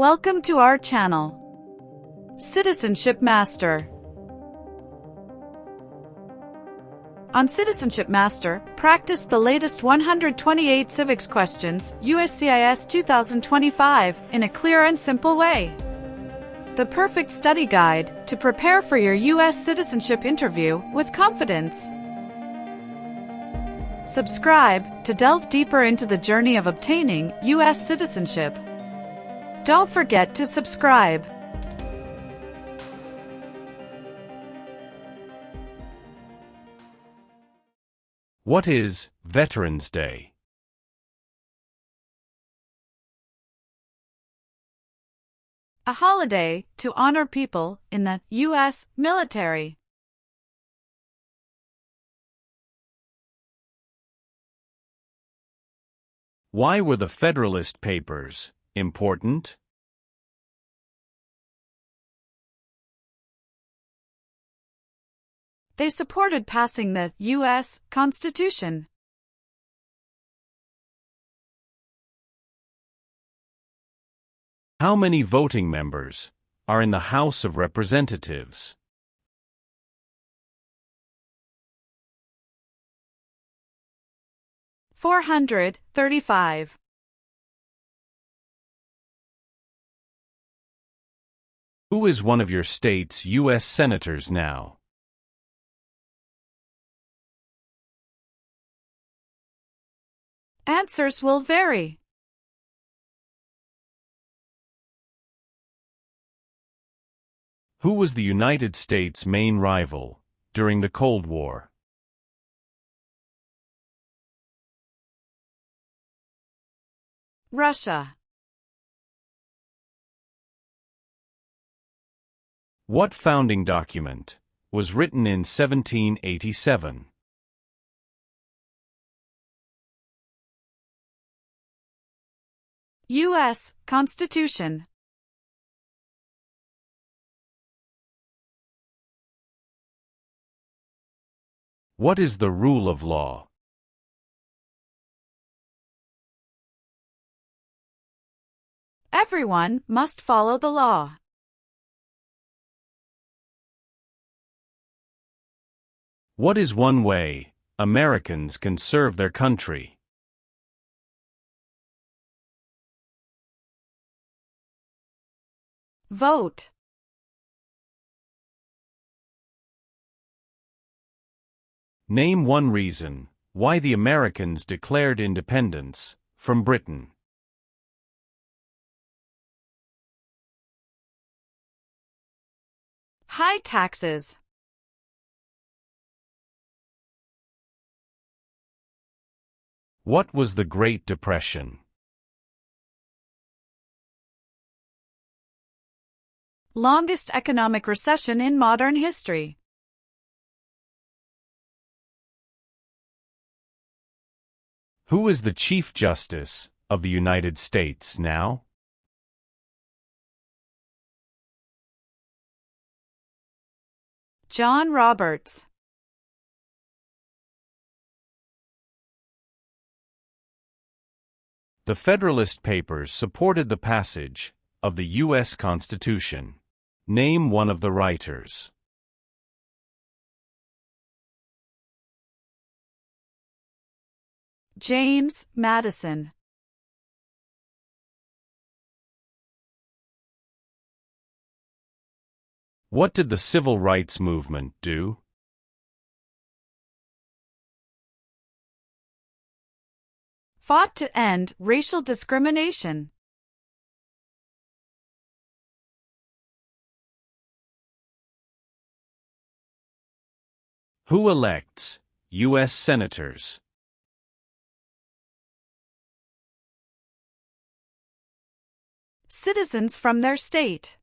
Welcome to our channel, Citizenship Master. On Citizenship Master, practice the latest 128 civics questions, USCIS 2025, in a clear and simple way. The perfect study guide to prepare for your U.S. citizenship interview with confidence. Subscribe to delve deeper into the journey of obtaining U.S. citizenship. Don't forget to subscribe. What is Veterans Day? A holiday to honor people in the U.S. military. Why were the Federalist Papers important? They supported passing the U.S. Constitution. How many voting members are in the House of Representatives? $435. Who is one of your state's U.S. senators now? Answers will vary. Who was the United States' main rival during the Cold War? Russia. What founding document was written in 1787? U.S. Constitution. What is the rule of law? Everyone must follow the law. What is one way Americans can serve their country? Vote. Name one reason why the Americans declared independence from Britain. High taxes. What was the Great Depression? Longest economic recession in modern history. Who is the Chief Justice of the United States now? John Roberts. The Federalist Papers supported the passage of the U.S. Constitution. Name one of the writers. James Madison. What did the Civil Rights Movement do? Fought to end racial discrimination. Who elects U.S. senators? Citizens from their state.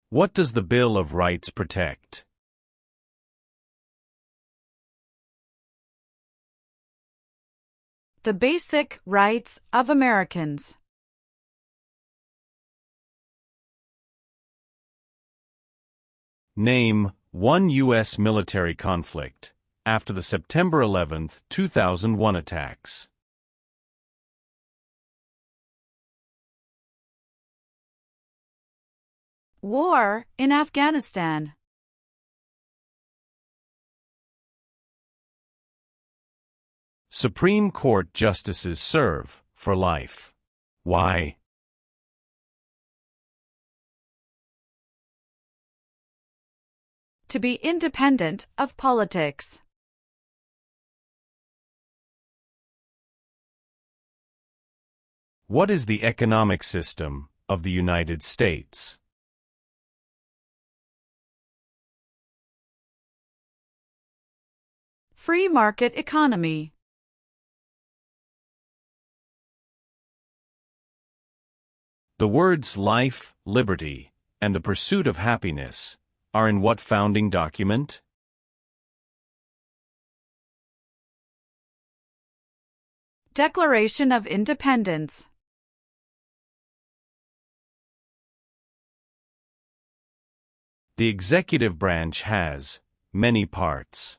What does the Bill of Rights protect? The basic rights of Americans. Name one U.S. military conflict after the September 11, 2001 attacks. War in Afghanistan. Supreme Court justices serve for life. Why? To be independent of politics. What is the economic system of the United States? Free market economy. The words life, liberty, and the pursuit of happiness are in what founding document? Declaration of Independence. The executive branch has many parts.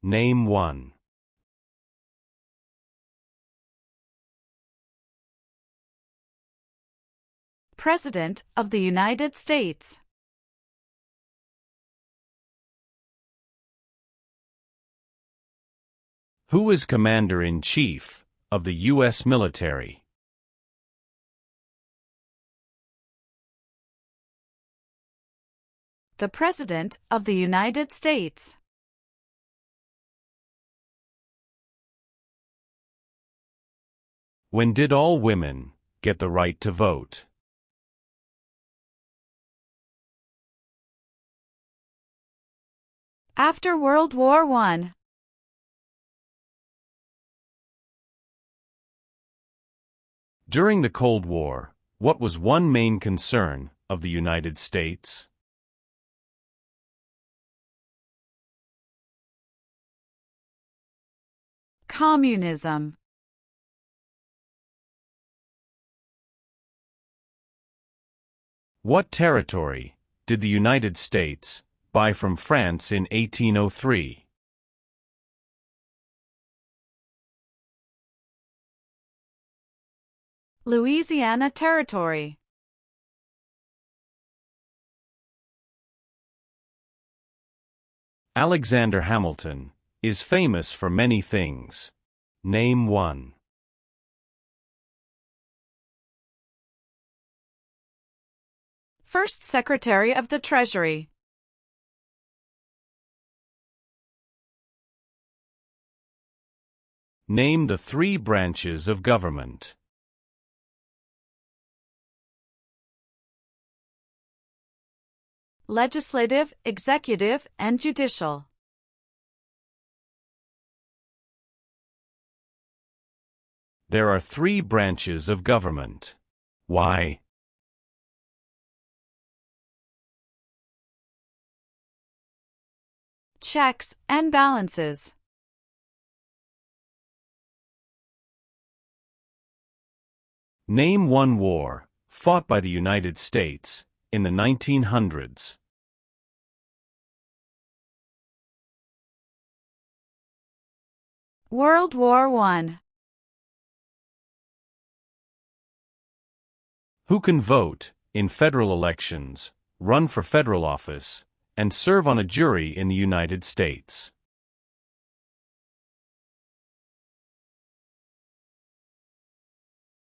Name one. President of the United States. Who is Commander-in-Chief of the U.S. military? The President of the United States. When did all women get the right to vote? After World War I. During the Cold War, what was one main concern of the United States? Communism. What territory did the United States buy from France in 1803? Louisiana Territory. Alexander Hamilton is famous for many things. Name one. First Secretary of the Treasury. Name the three branches of government. Legislative, executive, and judicial. There are three branches of government. Why? Checks and balances. Name one war fought by the United States in the 1900s. World War I. Who can vote in federal elections, run for federal office, and serve on a jury in the United States?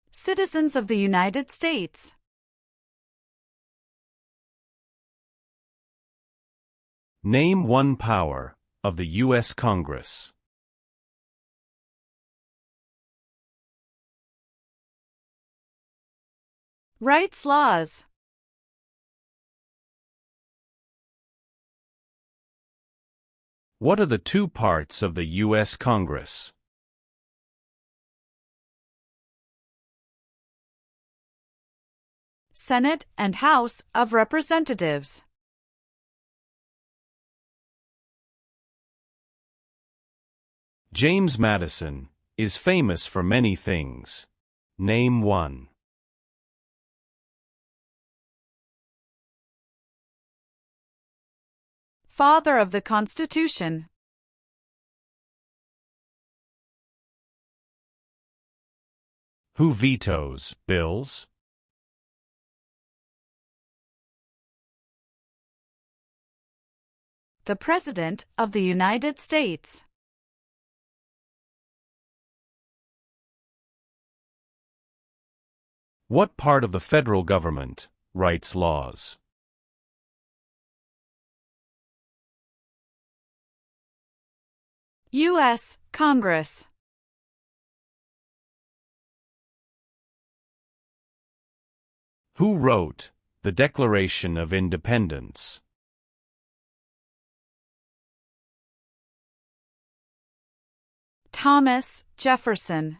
Citizens of the United States. Name one power of the U.S. Congress. Rights laws. What are the two parts of the U.S. Congress? Senate and House of Representatives. James Madison is famous for many things. Name one. Father of the Constitution. Who vetoes bills? The President of the United States. What part of the federal government writes laws? U.S. Congress. Who wrote the Declaration of Independence? Thomas Jefferson.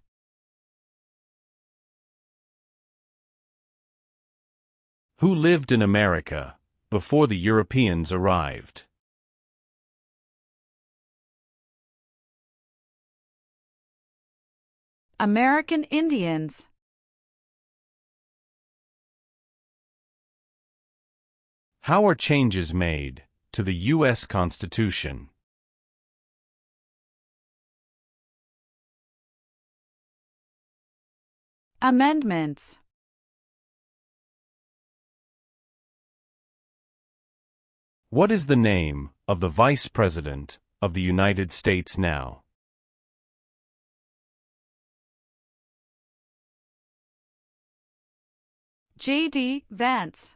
Who lived in America before the Europeans arrived? American Indians. How are changes made to the U.S. Constitution? Amendments. What is the name of the Vice President of the United States now? J.D. Vance.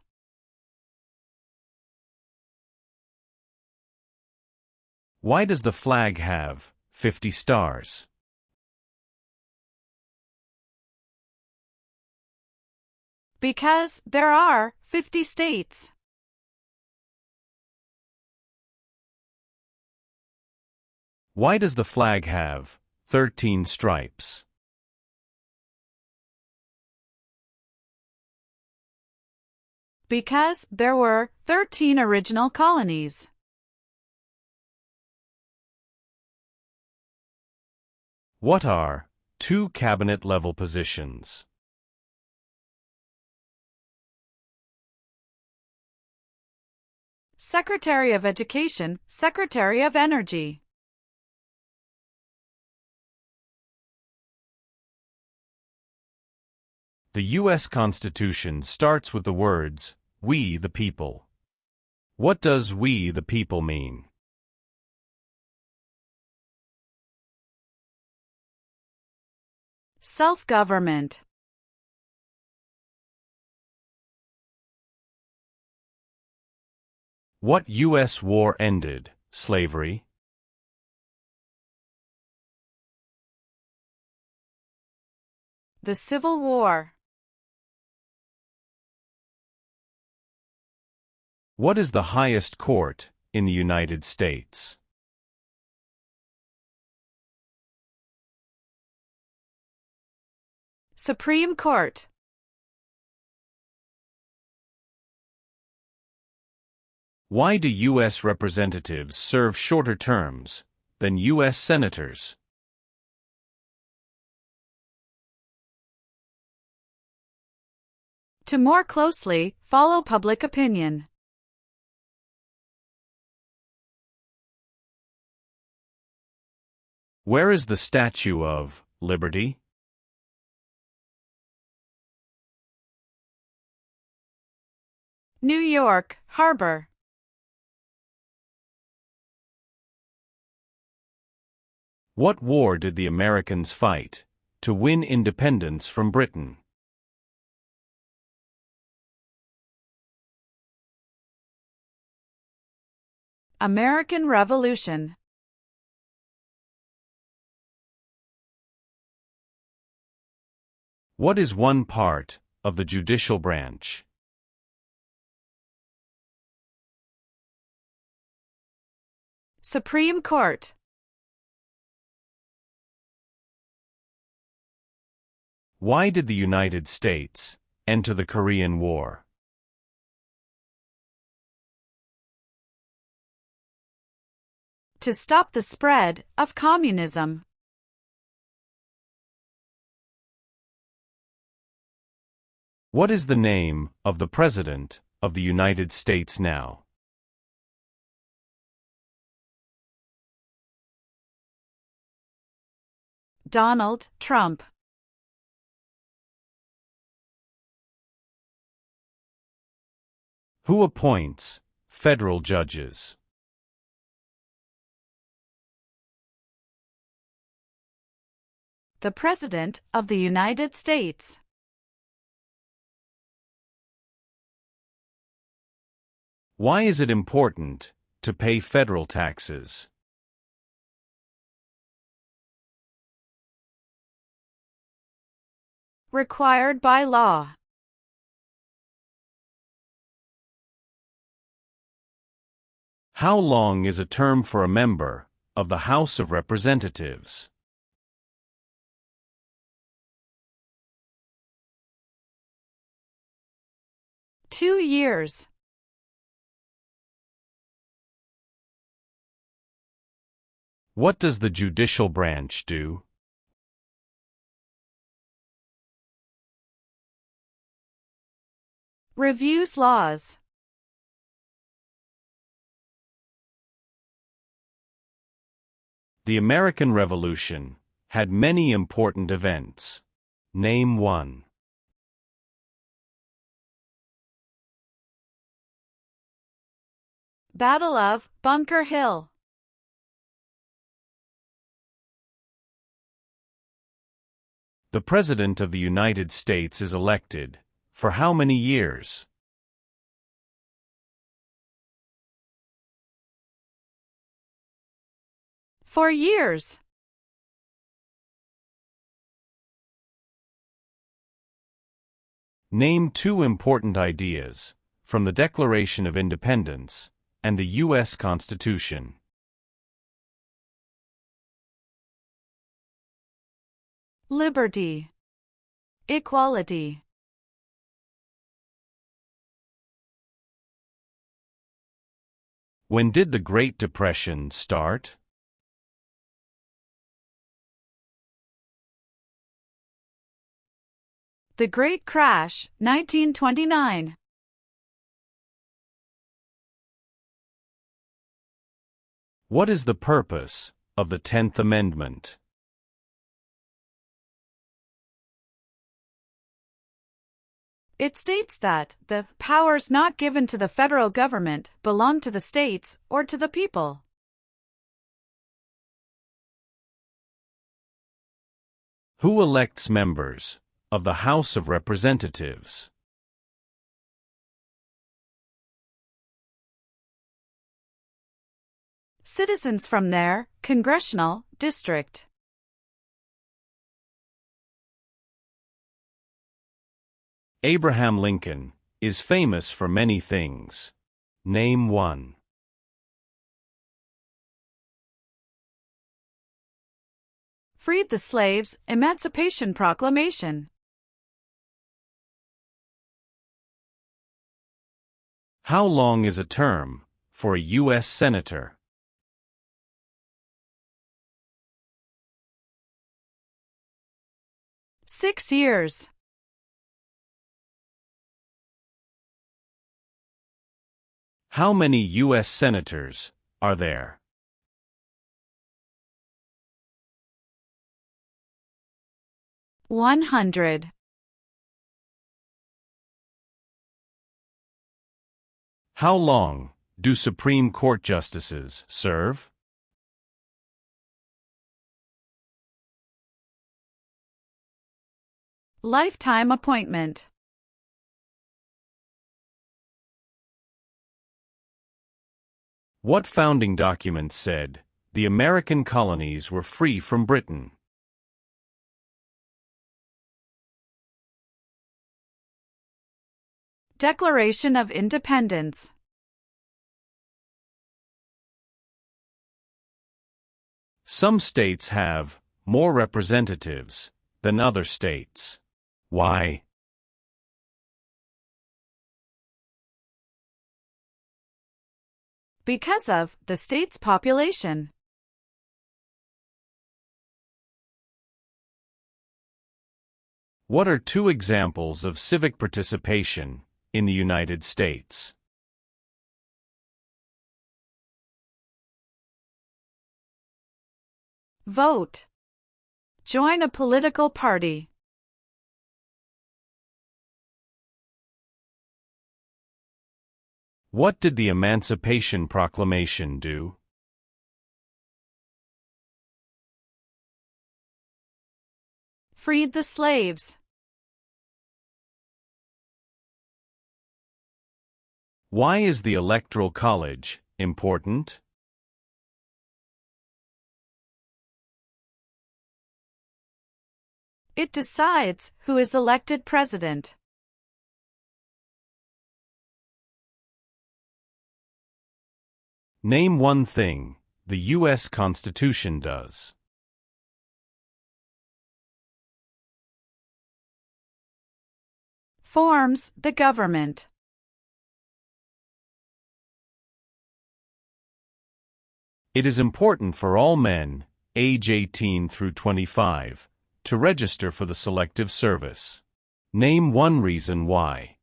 Why does the flag have 50 stars? Because there are 50 states. Why does the flag have 13 stripes? Because there were 13 original colonies. What are two cabinet-level positions? Secretary of Education, Secretary of Energy. The U.S. Constitution starts with the words, "We the people." What does "we the people" mean? Self-government. What U.S. war ended slavery? The Civil War. What is the highest court in the United States? Supreme Court. Why do U.S. representatives serve shorter terms than U.S. senators? To more closely follow public opinion. Where is the Statue of Liberty? New York Harbor. What war did the Americans fight to win independence from Britain? American Revolution. What is one part of the judicial branch? Supreme Court. Why did the United States enter the Korean War? To stop the spread of communism. What is the name of the President of the United States now? Donald Trump. Who appoints federal judges? The President of the United States. Why is it important to pay federal taxes? Required by law. How long is a term for a member of the House of Representatives? Two years. What does the judicial branch do? Reviews laws. The American Revolution had many important events. Name one. Battle of Bunker Hill. The President of the United States is elected for how many years? For years. Name two important ideas from the Declaration of Independence and the U.S. Constitution. Liberty. Equality. When did the Great Depression start? The Great Crash, 1929. What is the purpose of the 10th Amendment? It states that the powers not given to the federal government belong to the states or to the people. Who elects members of the House of Representatives? Citizens from their congressional district. Abraham Lincoln is famous for many things. Name one. Freed the slaves, Emancipation Proclamation. How long is a term for a U.S. Senator? Six years. How many U.S. Senators are there? $100. How long do Supreme Court justices serve? Lifetime appointment. What founding document said the American colonies were free from Britain? Declaration of Independence. Some states have more representatives than other states. Why? Because of the state's population. What are two examples of civic participation in the United States? Vote. Join a political party. What did the Emancipation Proclamation do? freed the slaves. Why is the Electoral College important? It decides who is elected president. Name one thing the U.S. Constitution does. Forms the government. It is important for all men, age 18 through 25, to register for the Selective Service. Name one reason why.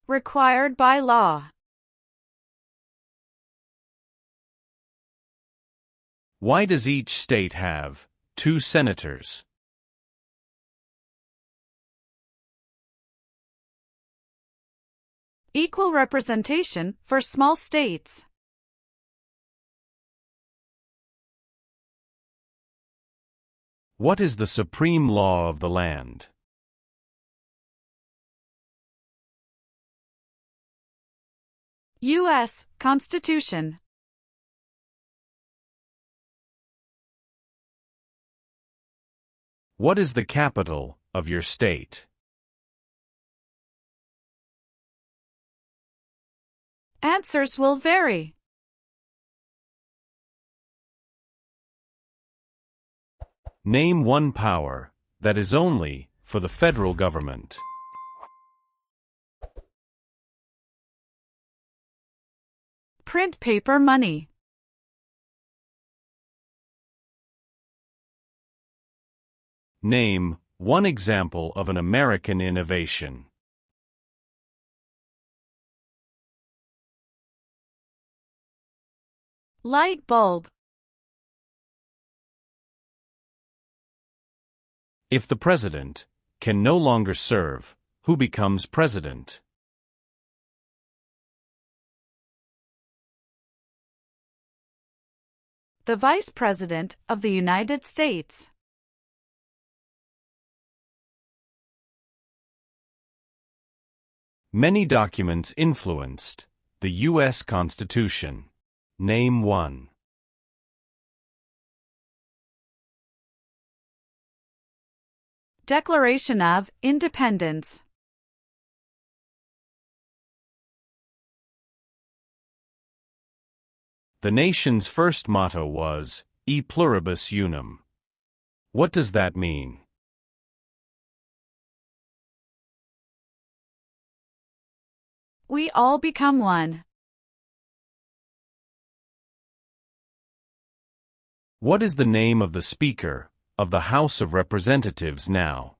Required by law. Why does each state have 2 senators? Equal representation for small states. What is the supreme law of the land? U.S. Constitution. What is the capital of your state? Answers will vary. Name one power that is only for the federal government. Print paper money. Name one example of an American innovation. Light bulb. If the president can no longer serve, who becomes president? The Vice President of the United States. Many documents influenced the U.S. Constitution. Name one. Declaration of Independence. The nation's first motto was, E pluribus unum. What does that mean? We all become one. What is the name of the Speaker of the House of Representatives now?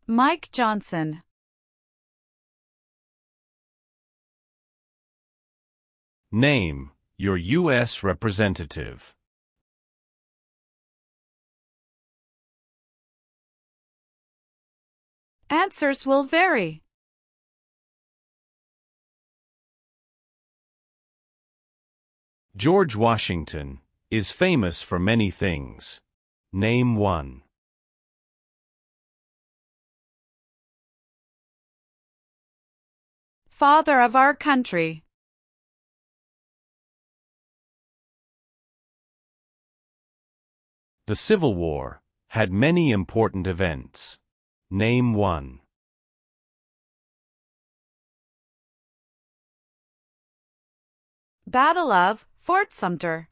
Mike Johnson. Name your U.S. representative. Answers will vary. George Washington is famous for many things. Name one. Father of our country. The Civil War had many important events. Name one. Battle of Fort Sumter.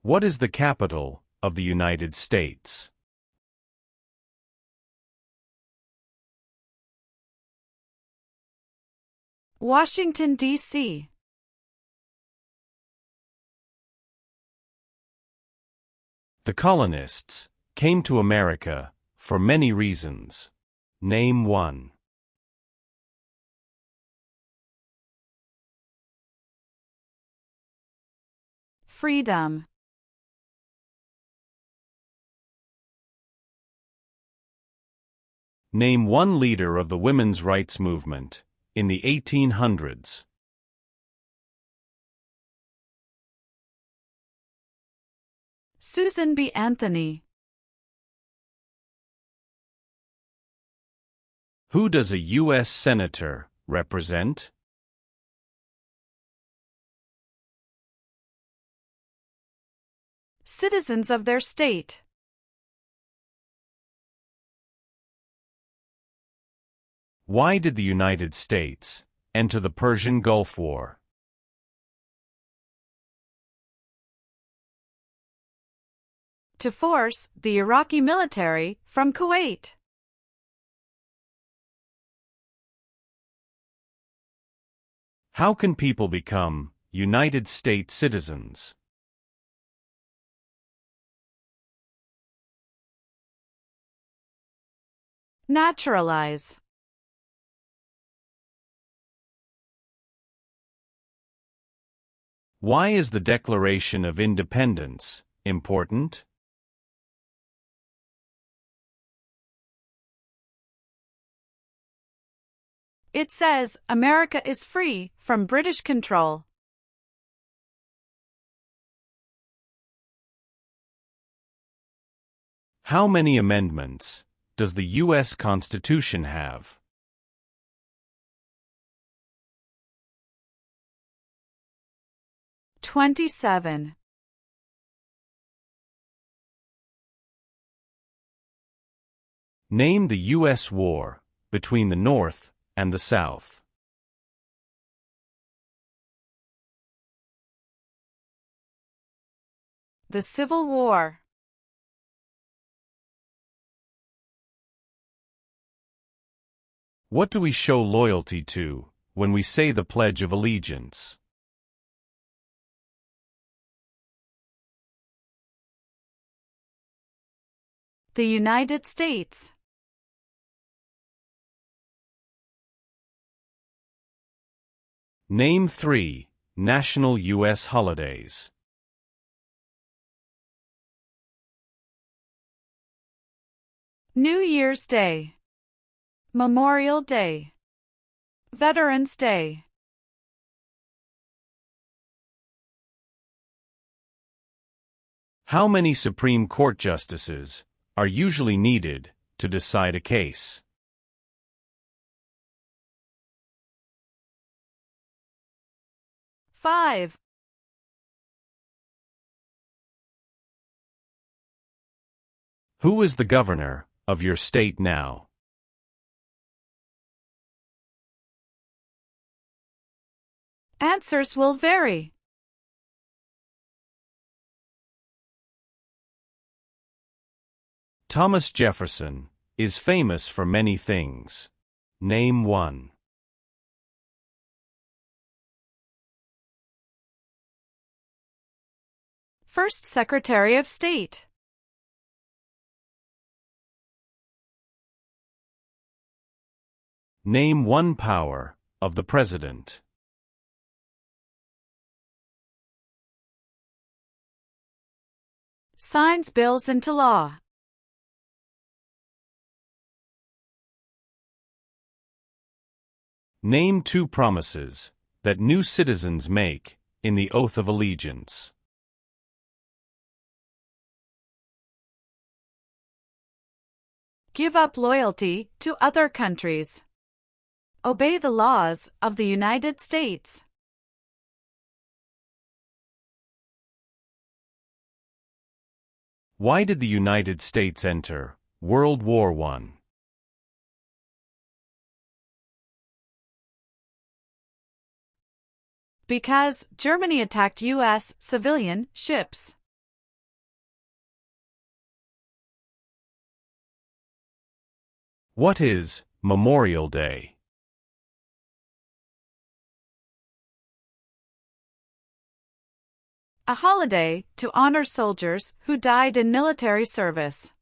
What is the capital of the United States? Washington, D.C. The colonists came to America for many reasons. Name one. Freedom. Name one leader of the women's rights movement in the 1800s. Susan B. Anthony. Who does a U.S. Senator represent? Citizens of their state. Why did the United States enter the Persian Gulf War? To force the Iraqi military from Kuwait. How can people become United States citizens? Naturalize. Why is the Declaration of Independence important? It says America is free from British control. How many amendments does the U.S. Constitution have? "27. Name the U.S. war between the North and the South. The Civil War. What do we show loyalty to when we say the Pledge of Allegiance? The United States. Name 3 national U.S. holidays. New Year's Day. Memorial Day. Veterans Day. How many Supreme Court justices are usually needed to decide a case? 5. Who is the governor of your state now? Answers will vary. Thomas Jefferson is famous for many things. Name one. First Secretary of State. Name one power of the president. Signs bills into law. Name 2 promises that new citizens make in the Oath of Allegiance. Give up loyalty to other countries. Obey the laws of the United States. Why did the United States enter World War I? Because Germany attacked U.S. civilian ships. What is Memorial Day? A holiday to honor soldiers who died in military service.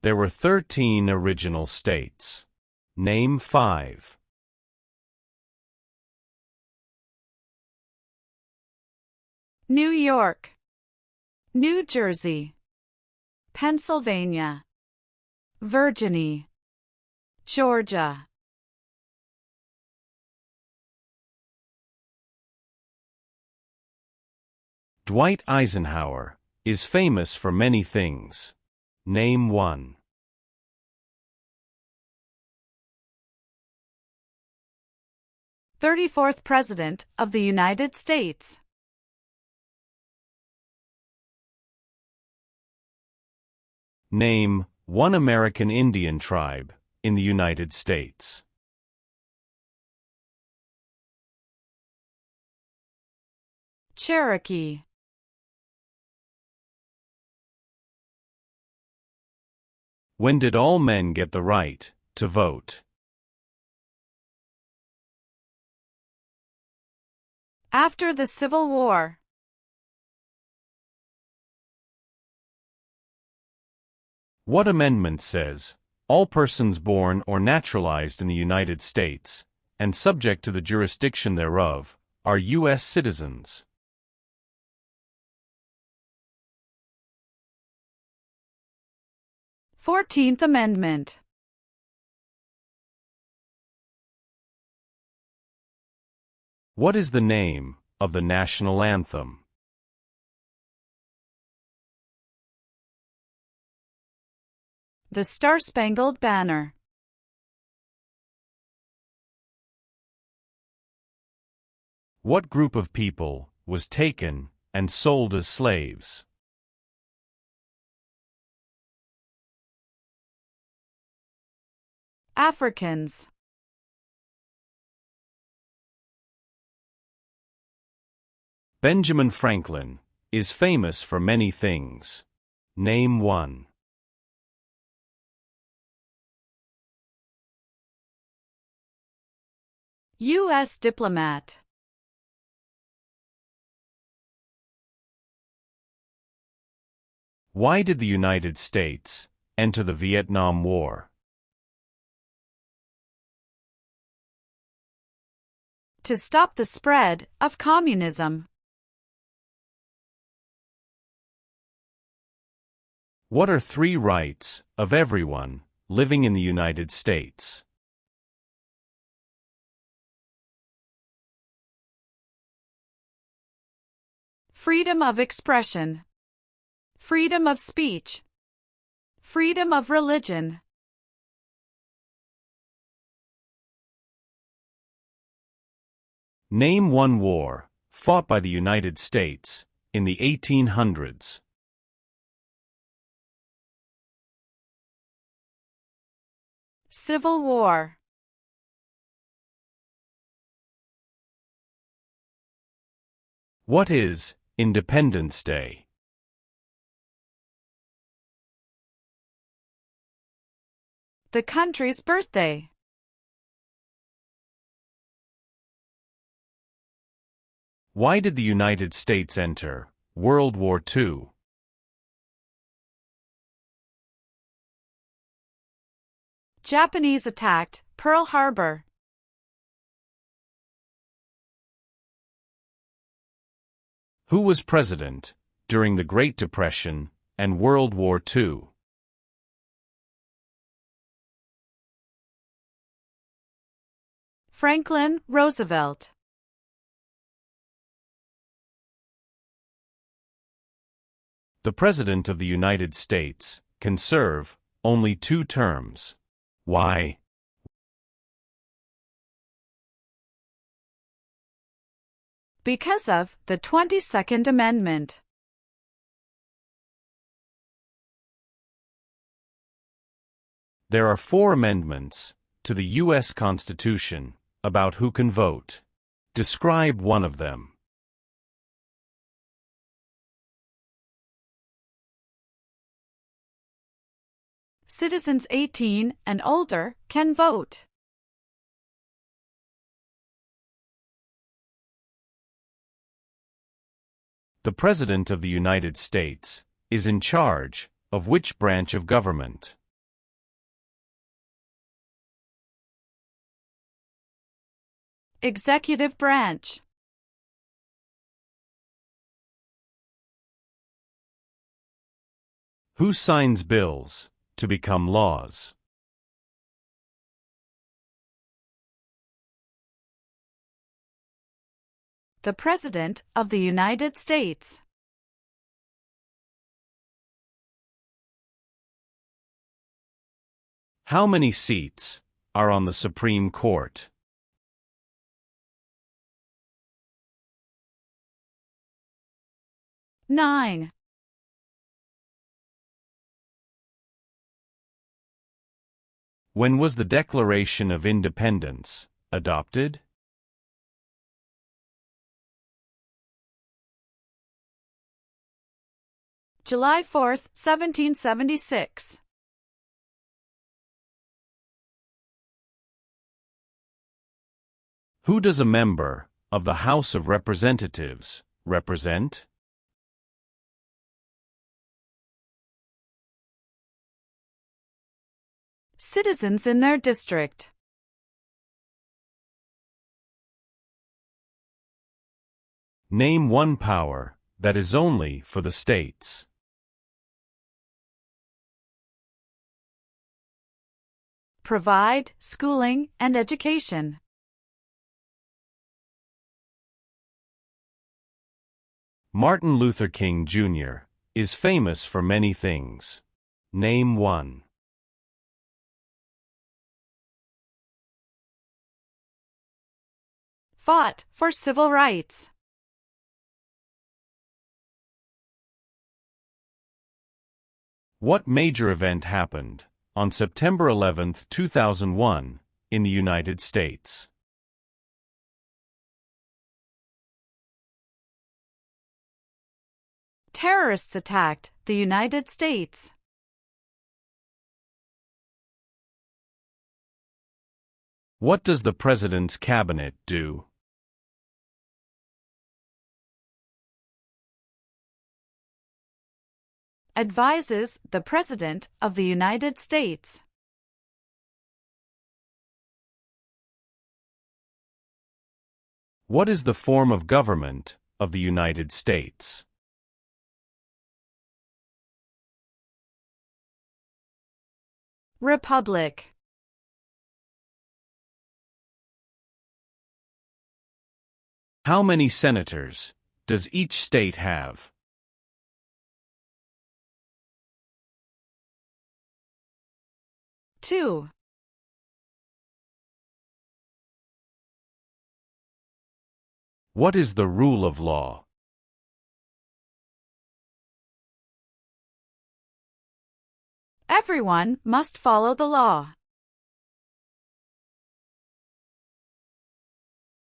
There were 13 original states. Name 5. New York. New Jersey. Pennsylvania, Virginia, Georgia. Dwight Eisenhower is famous for many things. Name one. 34th President of the United States. Name one American Indian tribe in the United States. Cherokee. When did all men get the right to vote? After the Civil War. What amendment says, all persons born or naturalized in the United States, and subject to the jurisdiction thereof, are U.S. citizens? Fourteenth Amendment. What is the name of the national anthem? The Star-Spangled Banner. What group of people was taken and sold as slaves? Africans. Benjamin Franklin is famous for many things. Name one. U.S. diplomat. Why did the United States enter the Vietnam War? To stop the spread of communism. What are three rights of everyone living in the United States? Freedom of expression. Freedom of speech. Freedom of religion. Name one war fought by the United States in the 1800s. Civil War. What is Independence Day? The country's birthday. Why did the United States enter World War II? Japanese attacked Pearl Harbor. Who was president during the Great Depression and World War II? Franklin Roosevelt. The President of the United States can serve only 2 terms. Why? Because of the 22nd Amendment. There are 4 amendments to the U.S. Constitution about who can vote. Describe one of them. Citizens 18 and older can vote. The President of the United States is in charge of which branch of government? Executive branch. Who signs bills to become laws? The President of the United States. How many seats are on the Supreme Court? 9. When was the Declaration of Independence adopted? July 4, 1776. Who does a member of the House of Representatives represent? Citizens in their district. Name one power that is only for the states. Provide schooling and education. Martin Luther King Jr. is famous for many things. Name one. Fought for civil rights. What major event happened on September 11, 2001, in the United States? Terrorists attacked the United States. What does the President's cabinet do? Advises the President of the United States. What is the form of government of the United States? Republic. How many senators does each state have? 2. What is the rule of law? Everyone must follow the law.